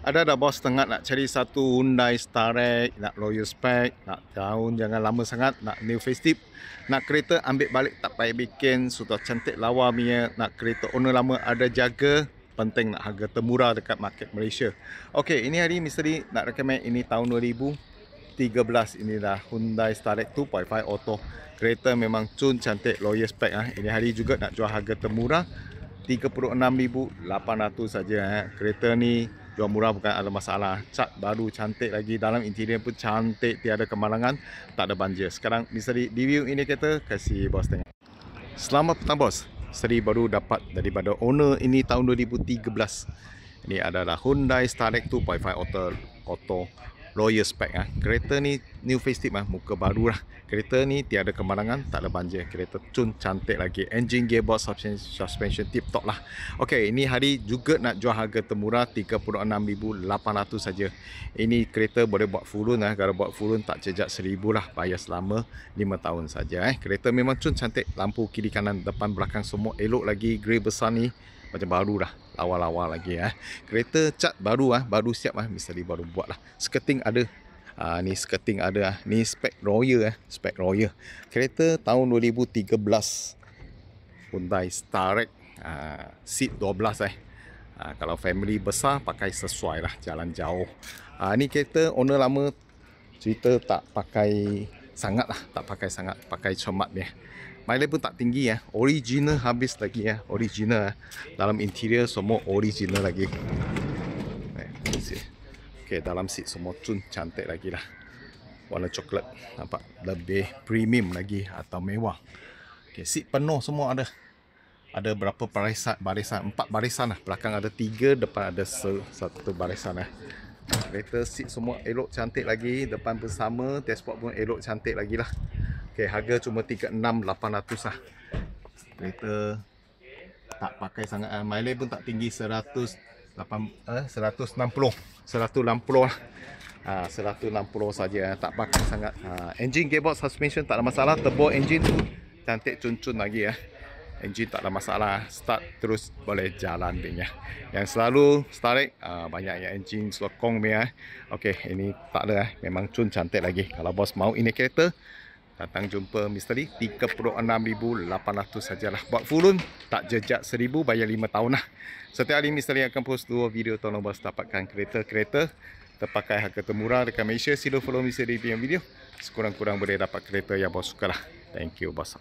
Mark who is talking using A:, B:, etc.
A: Ada dah bos tengah nak cari satu Hyundai Starex, nak loyal spec, nak tahun jangan lama sangat, nak new facelift, nak kereta ambil balik tak payah bikin, sudah cantik lawa punya, nak kereta owner lama ada jaga, penting nak harga termurah dekat market Malaysia. Okey, ini hari Mr. Lee nak recommend ini tahun 2013, ini dah Hyundai Starex 2.5 auto. Kereta memang cun cantik loyal spec ah. Ini hari juga nak jual harga termurah 36,800 saja. Kereta ni jual murah bukan ada masalah. Cat baru cantik lagi, dalam interior pun cantik, tiada kemalangan, tak ada banjir. Sekarang Mr. Lee review ini kereta, kasih bos tengok. Selamat petang bos. Seri baru dapat daripada owner ini tahun 2013. Ini adalah Hyundai Starex 2.5 auto loyal spec ah. Kereta ni new facelift ah, muka baru lah. Kereta ni tiada kemalangan, tak ada banjir. Kereta cun cantik lagi. Engine, gearbox, suspension tip top lah. Okey, ini hari juga nak jual harga termurah 36,800 saja. Ini kereta boleh buat full loan ah. Kalau buat full loan tak jejak 1,000 lah, bayar selama 5 tahun saja Kereta memang cun cantik. Lampu kiri kanan depan belakang semua elok lagi. Grey besar ni macam baru lah, lawa-lawa lagi Kereta cat baru baru siap Mr. Lee baru buat lah. Skirting ada. Ni skirting ada Ni spek royal spek royal. Kereta tahun 2013 Hyundai Starex, seat 12 kalau family besar pakai sesuai lah, jalan jauh. Ni kereta owner lama cerita tak pakai sangat lah, tak pakai sangat, pakai cermat dia. Mileage pun tak tinggi original habis lagi original dalam interior semua original lagi. Okey, dalam seat semua cun cantik lagi lah, warna coklat, nampak lebih premium lagi atau mewah. Okey, seat penuh semua ada berapa barisan, 4 barisan lah, belakang ada 3, depan ada 1 barisan Kereta seat semua elok cantik lagi, depan pun sama, dashboard pun elok cantik lagi lah. Okey, harga cuma 36,800 lah. Kereta tak pakai sangat mileage pun tak tinggi, 160 lah. 160 saja, tak pakai sangat. Engine, gearbox, suspension tak ada masalah. Turbo engine cantik cun-cun lagi Engine tak ada masalah, start terus boleh jalan dia. Yang selalu Starex banyak yang engine selokong dia Okey, ini tak ada memang cun cantik lagi. Kalau bos mau ini kereta, datang jumpa Mr. Lee, 36,800 sajalah. Buat full loan tak jejak 1,000, bayar 5 tahun lah. Setiap hari Mr. Lee akan post 2 video, tolong bos dapatkan kereta-kereta terpakai harga termurah dekat Malaysia. Sila follow Mr. Lee punya video, sekurang-kurang boleh dapat kereta yang bos suka lah. Thank you bos.